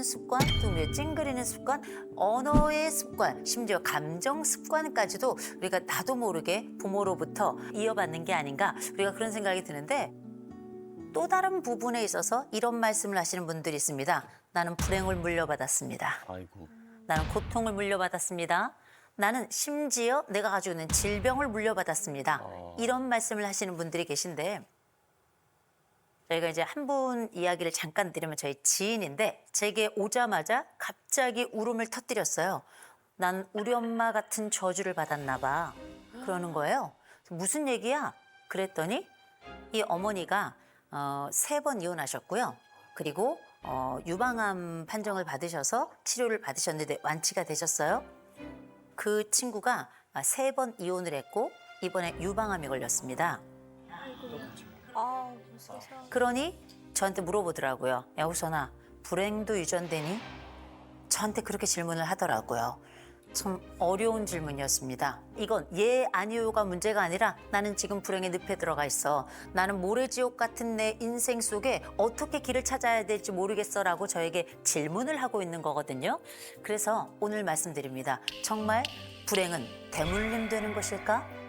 습관, 또 찡그리는 습관, 언어의 습관, 심지어 감정 습관까지도 우리가 나도 모르게 부모로부터 이어받는 게 아닌가 우리가 그런 생각이 드는데 또 다른 부분에 있어서 이런 말씀을 하시는 분들이 있습니다. 나는 불행을 물려받았습니다. 아이고. 나는 고통을 물려받았습니다. 나는 심지어 내가 가지고 있는 질병을 물려받았습니다. 이런 말씀을 하시는 분들이 계신데 저희가 이제 한 분 이야기를 잠깐 드리면 저희 지인인데 제게 오자마자 갑자기 울음을 터뜨렸어요. 난 우리 엄마 같은 저주를 받았나 봐. 그러는 거예요. 무슨 얘기야? 그랬더니 이 어머니가 3번 이혼하셨고요. 그리고 유방암 판정을 받으셔서 치료를 받으셨는데 완치가 되셨어요. 그 친구가 3번 이혼을 했고 이번에 유방암이 걸렸습니다. 아, 세상에. 그러니 저한테 물어보더라고요. 야 우선아 불행도 유전되니? 저한테 그렇게 질문을 하더라고요. 참 어려운 질문이었습니다. 이건 예 아니요가 문제가 아니라 나는 지금 불행의 늪에 들어가 있어. 나는 모래지옥 같은 내 인생 속에 어떻게 길을 찾아야 될지 모르겠어라고 저에게 질문을 하고 있는 거거든요. 그래서 오늘 말씀드립니다. 정말 불행은 대물림 되는 것일까?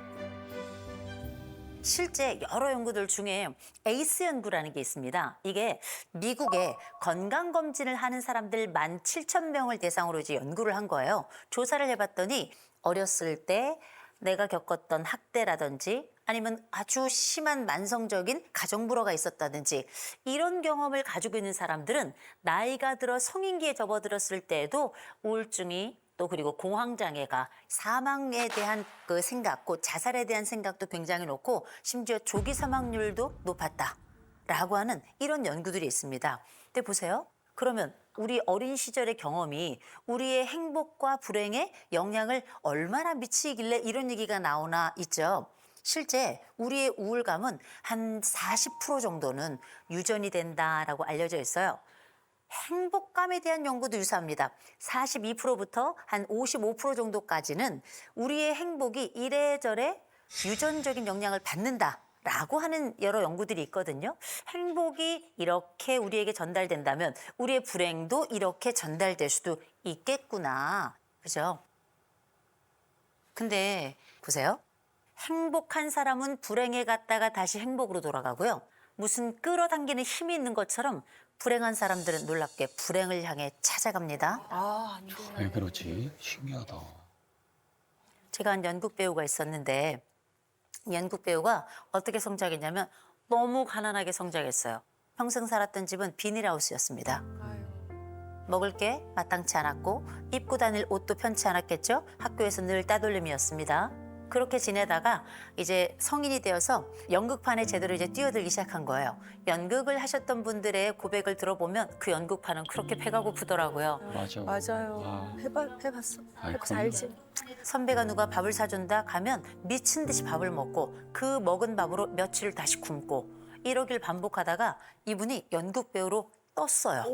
실제 여러 연구들 중에 에이스 연구라는 게 있습니다. 이게 미국에 건강검진을 하는 사람들 17,000명을 대상으로 이제 연구를 한 거예요. 조사를 해봤더니 어렸을 때 내가 겪었던 학대라든지 아니면 아주 심한 만성적인 가정불화가 있었다든지 이런 경험을 가지고 있는 사람들은 나이가 들어 성인기에 접어들었을 때에도 우울증이 또 그리고 공황장애가 사망에 대한 그 생각, 그 자살에 대한 생각도 굉장히 높고 심지어 조기 사망률도 높았다라고 하는 이런 연구들이 있습니다. 근데 보세요. 그러면 우리 어린 시절의 경험이 우리의 행복과 불행에 영향을 얼마나 미치길래 이런 얘기가 나오나 있죠. 실제 우리의 우울감은 한 40% 정도는 유전이 된다라고 알려져 있어요. 행복감에 대한 연구도 유사합니다. 42%부터 한 55% 정도까지는 우리의 행복이 이래저래 유전적인 영향을 받는다라고 하는 여러 연구들이 있거든요. 행복이 이렇게 우리에게 전달된다면 우리의 불행도 이렇게 전달될 수도 있겠구나. 그죠? 근데 보세요. 행복한 사람은 불행에 갔다가 다시 행복으로 돌아가고요. 무슨 끌어당기는 힘이 있는 것처럼 불행한 사람들은 놀랍게 불행을 향해 찾아갑니다. 아, 안 돼. 왜 그러지? 신기하다. 제가 한 연극 배우가 있었는데 연극 배우가 어떻게 성장했냐면 너무 가난하게 성장했어요. 평생 살았던 집은 비닐하우스였습니다. 아유. 먹을 게 마땅치 않았고 입고 다닐 옷도 편치 않았겠죠. 학교에서 늘 따돌림이었습니다. 그렇게 지내다가 이제 성인이 되어서 연극판에 제대로 이제 뛰어들기 시작한 거예요. 연극을 하셨던 분들의 고백을 들어보면 그 연극판은 그렇게 배가 고프더라고요. 맞아. 맞아요. 아. 해봤어. 아이, 해봐서 그럼요. 알지. 선배가 누가 밥을 사준다 가면 미친 듯이 밥을 먹고 그 먹은 밥으로 며칠을 다시 굶고 이러길 반복하다가 이분이 연극 배우로 떴어요.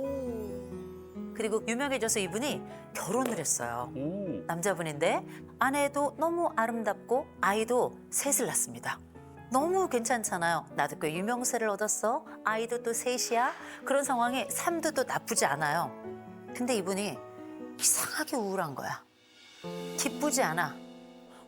그리고 유명해져서 이분이 결혼을 했어요. 오. 남자분인데 아내도 너무 아름답고 아이도 셋을 낳습니다. 너무 괜찮잖아요. 나도 꽤 유명세를 얻었어. 아이도 또 셋이야. 그런 상황에 삶도 또 나쁘지 않아요. 근데 이분이 이상하게 우울한 거야. 기쁘지 않아.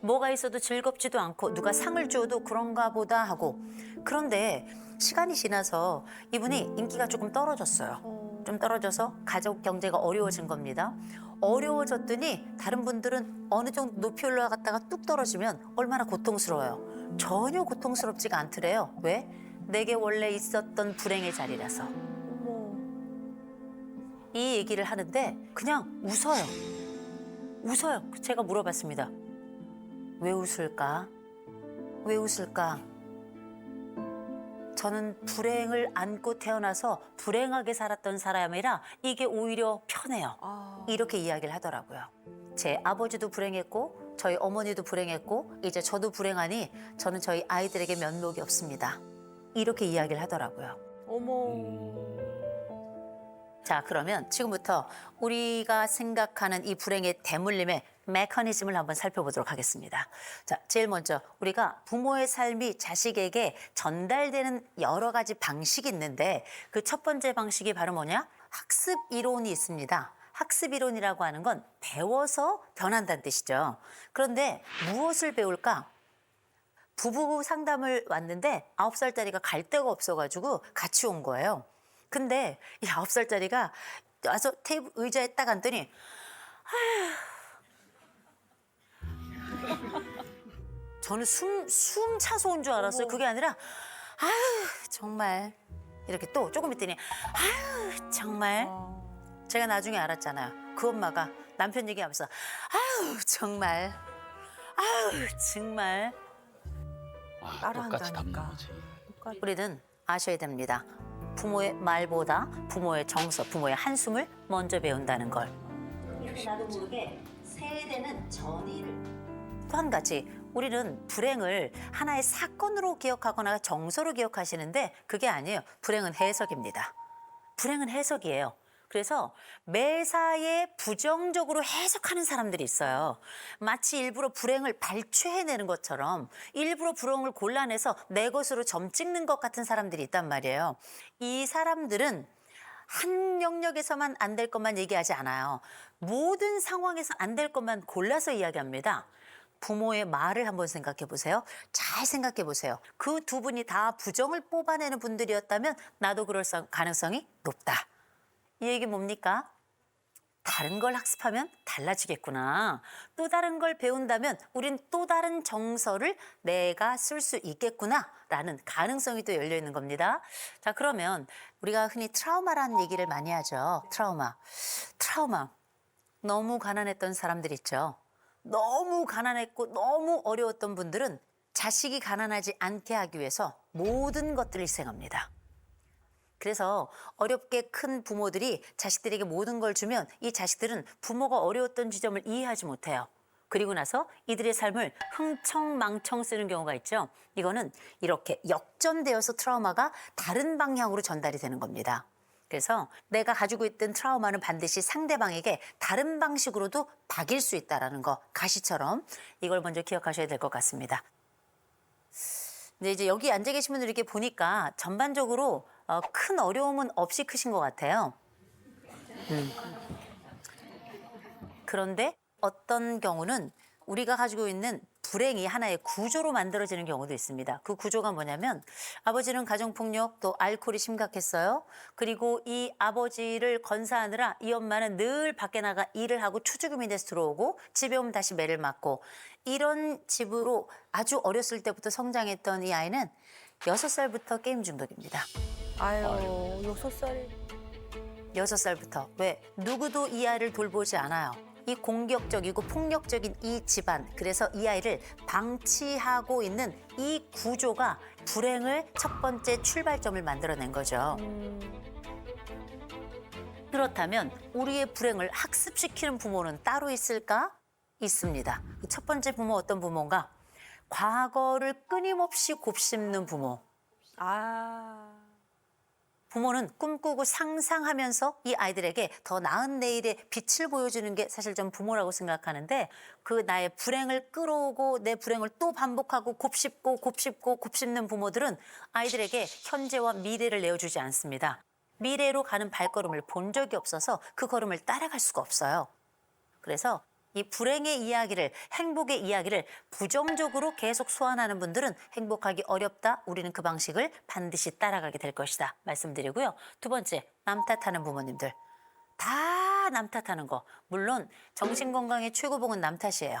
뭐가 있어도 즐겁지도 않고 누가 상을 줘도 그런가 보다 하고. 그런데 시간이 지나서 이분이 인기가 조금 떨어졌어요. 좀 떨어져서 가족 경제가 어려워진 겁니다. 어려워졌더니 다른 분들은 어느 정도 높이 올라갔다가 뚝 떨어지면 얼마나 고통스러워요. 전혀 고통스럽지가 않더래요. 왜? 내게 원래 있었던 불행의 자리라서. 어머. 이 얘기를 하는데 그냥 웃어요. 웃어요. 제가 물어봤습니다. 왜 웃을까? 왜 웃을까? 저는 불행을 안고 태어나서 불행하게 살았던 사람이라 이게 오히려 편해요. 아. 이렇게 이야기를 하더라고요. 제 아버지도 불행했고 저희 어머니도 불행했고 이제 저도 불행하니 저는 저희 아이들에게 면목이 없습니다. 이렇게 이야기를 하더라고요. 어머. 자, 그러면 지금부터 우리가 생각하는 이 불행의 대물림의 메커니즘을 한번 살펴보도록 하겠습니다. 자, 제일 먼저 우리가 부모의 삶이 자식에게 전달되는 여러 가지 방식이 있는데 그 첫 번째 방식이 바로 뭐냐? 학습 이론이 있습니다. 학습 이론이라고 하는 건 배워서 변한다는 뜻이죠. 그런데 무엇을 배울까? 부부 상담을 왔는데 9살짜리가 갈 데가 없어가지고 같이 온 거예요. 근데 이 9살짜리가 와서 테이블 의자에 딱 앉더니 저는 숨 차서 온 줄 알았어요. 그게 아니라 아유 정말 이렇게 또 조금 있더니 아유 정말 제가 나중에 알았잖아요. 그 엄마가 남편 얘기하면서 아유 정말 아유 정말 아, 똑같이 담는 따라한다니까. 거지. 우리는 아셔야 됩니다. 부모의 말보다 부모의 정서, 부모의 한숨을 먼저 배운다는 걸. 이렇게 나도 모르게 세대는 전의를. 또 한 가지, 우리는 불행을 하나의 사건으로 기억하거나 정서로 기억하시는데 그게 아니에요. 불행은 해석입니다. 불행은 해석이에요. 그래서 매사에 부정적으로 해석하는 사람들이 있어요. 마치 일부러 불행을 발췌해내는 것처럼 일부러 불행을 골라내서 내 것으로 점 찍는 것 같은 사람들이 있단 말이에요. 이 사람들은 한 영역에서만 안 될 것만 얘기하지 않아요. 모든 상황에서 안 될 것만 골라서 이야기합니다. 부모의 말을 한번 생각해 보세요. 잘 생각해 보세요. 그 두 분이 다 부정을 뽑아내는 분들이었다면 나도 그럴 가능성이 높다. 이 얘기 뭡니까? 다른 걸 학습하면 달라지겠구나. 또 다른 걸 배운다면 우린 또 다른 정서를 내가 쓸 수 있겠구나라는 가능성이 또 열려 있는 겁니다. 자, 그러면 우리가 흔히 트라우마라는 얘기를 많이 하죠. 트라우마. 너무 가난했던 사람들 있죠. 너무 가난했고 너무 어려웠던 분들은 자식이 가난하지 않게 하기 위해서 모든 것들을 희생합니다. 그래서 어렵게 큰 부모들이 자식들에게 모든 걸 주면 이 자식들은 부모가 어려웠던 지점을 이해하지 못해요. 그리고 나서 이들의 삶을 흥청망청 쓰는 경우가 있죠. 이거는 이렇게 역전되어서 트라우마가 다른 방향으로 전달이 되는 겁니다. 그래서 내가 가지고 있던 트라우마는 반드시 상대방에게 다른 방식으로도 박일 수 있다는 거, 가시처럼 이걸 먼저 기억하셔야 될 것 같습니다. 근데 이제 여기 앉아 계신 분들 이렇게 보니까 전반적으로 큰 어려움은 없이 크신 것 같아요. 그런데 어떤 경우는 우리가 가지고 있는 불행이 하나의 구조로 만들어지는 경우도 있습니다. 그 구조가 뭐냐면 아버지는 가정폭력 또 알코올이 심각했어요. 그리고 이 아버지를 건사하느라 이 엄마는 늘 밖에 나가 일을 하고 초주금이 돼서 들어오고 집에 오면 다시 매를 맞고 이런 집으로 아주 어렸을 때부터 성장했던 이 아이는 6살부터 게임 중독입니다. 아유, 6살. 6살부터. 왜? 누구도 이 아이를 돌보지 않아요. 이 공격적이고 폭력적인 이 집안, 그래서 이 아이를 방치하고 있는 이 구조가 불행을 첫 번째 출발점을 만들어낸 거죠. 그렇다면 우리의 불행을 학습시키는 부모는 따로 있을까? 있습니다. 첫 번째 부모 어떤 부모인가? 과거를 끊임없이 곱씹는 부모. 아. 부모는 꿈꾸고 상상하면서 이 아이들에게 더 나은 내일의 빛을 보여주는 게 사실 전 부모라고 생각하는데 그 나의 불행을 끌어오고 내 불행을 또 반복하고 곱씹는 부모들은 아이들에게 현재와 미래를 내어주지 않습니다. 미래로 가는 발걸음을 본 적이 없어서 그 걸음을 따라갈 수가 없어요. 그래서 이 불행의 이야기를, 행복의 이야기를 부정적으로 계속 소환하는 분들은 행복하기 어렵다. 우리는 그 방식을 반드시 따라가게 될 것이다. 말씀드리고요. 두 번째, 남 탓하는 부모님들. 다 남 탓하는 거. 물론 정신건강의 최고봉은 남 탓이에요.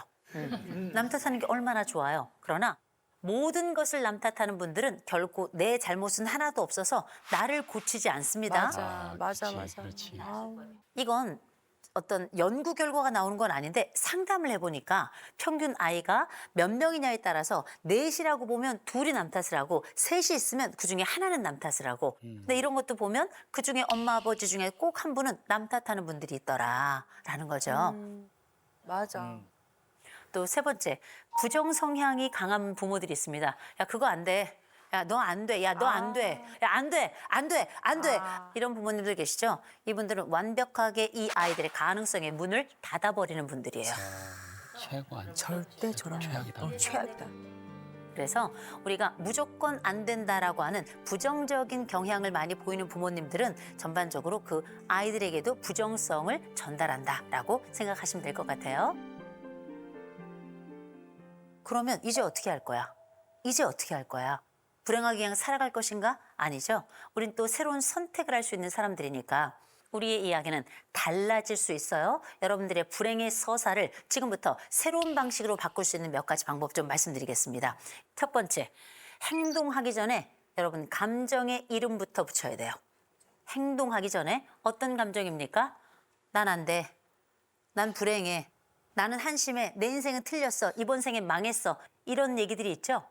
남 탓하는 게 얼마나 좋아요. 그러나 모든 것을 남 탓하는 분들은 결코 내 잘못은 하나도 없어서 나를 고치지 않습니다. 맞아. 그렇지. 아우. 이건 어떤 연구 결과가 나오는 건 아닌데 상담을 해보니까 평균 아이가 몇 명이냐에 따라서 넷이라고 보면 둘이 남 탓을 하고 셋이 있으면 그중에 하나는 남 탓을 하고 근데 이런 것도 보면 그중에 엄마 아버지 중에 꼭 한 분은 남 탓하는 분들이 있더라라는 거죠. 맞아. 또 세 번째, 부정 성향이 강한 부모들이 있습니다. 야 그거 안 돼. 야, 너 안 돼. 야, 너 안 돼. 야, 안 돼. 안 돼. 안 돼. 아. 이런 부모님들 계시죠? 이분들은 완벽하게 이 아이들의 가능성의 문을 닫아버리는 분들이에요. 최고 아니야. 절대 저런 최악이다. 최악이다. 그래서 우리가 무조건 안 된다라고 하는 부정적인 경향을 많이 보이는 부모님들은 전반적으로 그 아이들에게도 부정성을 전달한다라고 생각하시면 될 것 같아요. 그러면 이제 어떻게 할 거야? 이제 어떻게 할 거야? 불행하게 그냥 살아갈 것인가? 아니죠. 우린 또 새로운 선택을 할 수 있는 사람들이니까 우리의 이야기는 달라질 수 있어요. 여러분들의 불행의 서사를 지금부터 새로운 방식으로 바꿀 수 있는 몇 가지 방법 좀 말씀드리겠습니다. 첫 번째, 행동하기 전에 여러분 감정의 이름부터 붙여야 돼요. 행동하기 전에 어떤 감정입니까? 난 안 돼. 난 불행해. 나는 한심해. 내 인생은 틀렸어. 이번 생에 망했어. 이런 얘기들이 있죠.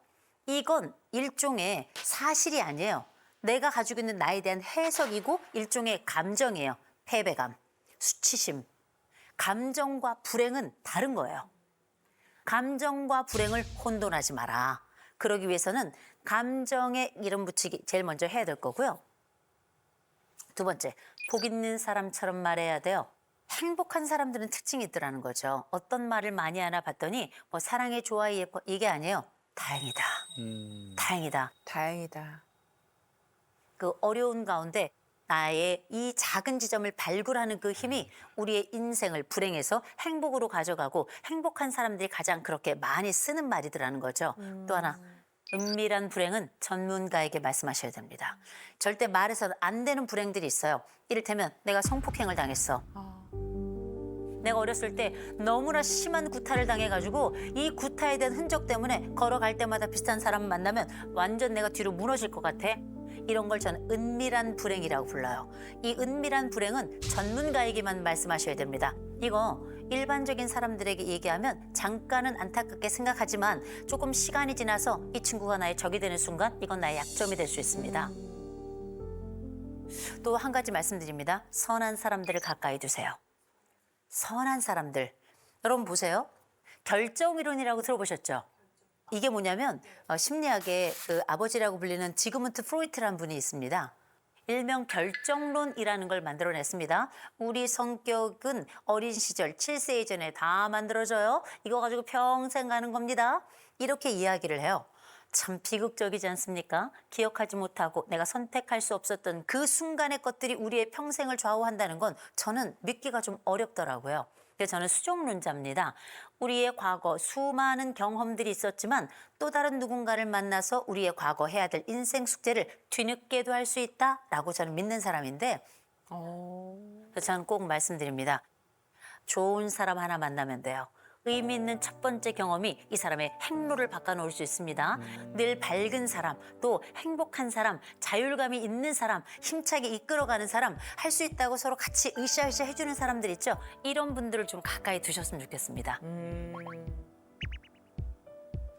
이건 일종의 사실이 아니에요. 내가 가지고 있는 나에 대한 해석이고 일종의 감정이에요. 패배감, 수치심. 감정과 불행은 다른 거예요. 감정과 불행을 혼돈하지 마라. 그러기 위해서는 감정에 이름 붙이기 제일 먼저 해야 될 거고요. 두 번째, 복 있는 사람처럼 말해야 돼요. 행복한 사람들은 특징이 있더라는 거죠. 어떤 말을 많이 하나 봤더니 뭐 사랑해, 좋아해, 예뻐 이게 아니에요. 다행이다. 다행이다. 다행이다. 그 어려운 가운데 나의 이 작은 지점을 발굴하는 그 힘이 우리의 인생을 불행에서 행복으로 가져가고 행복한 사람들이 가장 그렇게 많이 쓰는 말이더라는 거죠. 또 하나, 은밀한 불행은 전문가에게 말씀하셔야 됩니다. 절대 말해서는 안 되는 불행들이 있어요. 이를테면 내가 성폭행을 당했어. 내가 어렸을 때 너무나 심한 구타를 당해가지고 이 구타에 대한 흔적 때문에 걸어갈 때마다 비슷한 사람 만나면 완전 내가 뒤로 무너질 것 같아. 이런 걸 저는 은밀한 불행이라고 불러요. 이 은밀한 불행은 전문가에게만 말씀하셔야 됩니다. 이거 일반적인 사람들에게 얘기하면 잠깐은 안타깝게 생각하지만 조금 시간이 지나서 이 친구가 나의 적이 되는 순간 이건 나의 약점이 될 수 있습니다. 또 한 가지 말씀드립니다. 선한 사람들을 가까이 두세요. 선한 사람들. 여러분 보세요. 결정이론이라고 들어보셨죠? 이게 뭐냐면 심리학의 그 아버지라고 불리는 지그문트 프로이트라는 분이 있습니다. 일명 결정론이라는 걸 만들어냈습니다. 우리 성격은 어린 시절 7세 이전에 다 만들어져요. 이거 가지고 평생 가는 겁니다. 이렇게 이야기를 해요. 참 비극적이지 않습니까? 기억하지 못하고 내가 선택할 수 없었던 그 순간의 것들이 우리의 평생을 좌우한다는 건 저는 믿기가 좀 어렵더라고요. 그래서 저는 수정론자입니다. 우리의 과거 수많은 경험들이 있었지만 또 다른 누군가를 만나서 우리의 과거 해야 될 인생 숙제를 뒤늦게도 할 수 있다라고 저는 믿는 사람인데 그래서 저는 꼭 말씀드립니다. 좋은 사람 하나 만나면 돼요. 의미 있는 첫 번째 경험이 이 사람의 행로를 바꿔놓을 수 있습니다. 늘 밝은 사람, 또 행복한 사람, 자율감이 있는 사람, 힘차게 이끌어가는 사람, 할 수 있다고 서로 같이 으쌰으쌰 해주는 사람들 있죠. 이런 분들을 좀 가까이 두셨으면 좋겠습니다.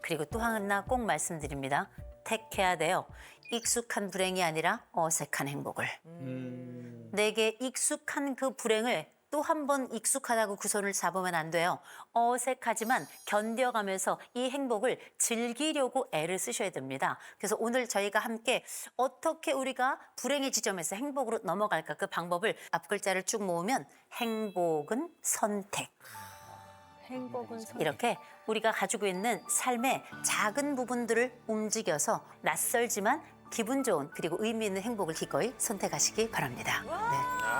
그리고 또 하나 꼭 말씀드립니다. 택해야 돼요. 익숙한 불행이 아니라 어색한 행복을. 내게 익숙한 그 불행을 또 한 번 익숙하다고 그 손을 잡으면 안 돼요. 어색하지만 견뎌가면서 이 행복을 즐기려고 애를 쓰셔야 됩니다. 그래서 오늘 저희가 함께 어떻게 우리가 불행의 지점에서 행복으로 넘어갈까 그 방법을 앞글자를 쭉 모으면 행복은 선택. 행복은 선. 이렇게 우리가 가지고 있는 삶의 작은 부분들을 움직여서 낯설지만 기분 좋은 그리고 의미 있는 행복을 기꺼이 선택하시기 바랍니다. 네.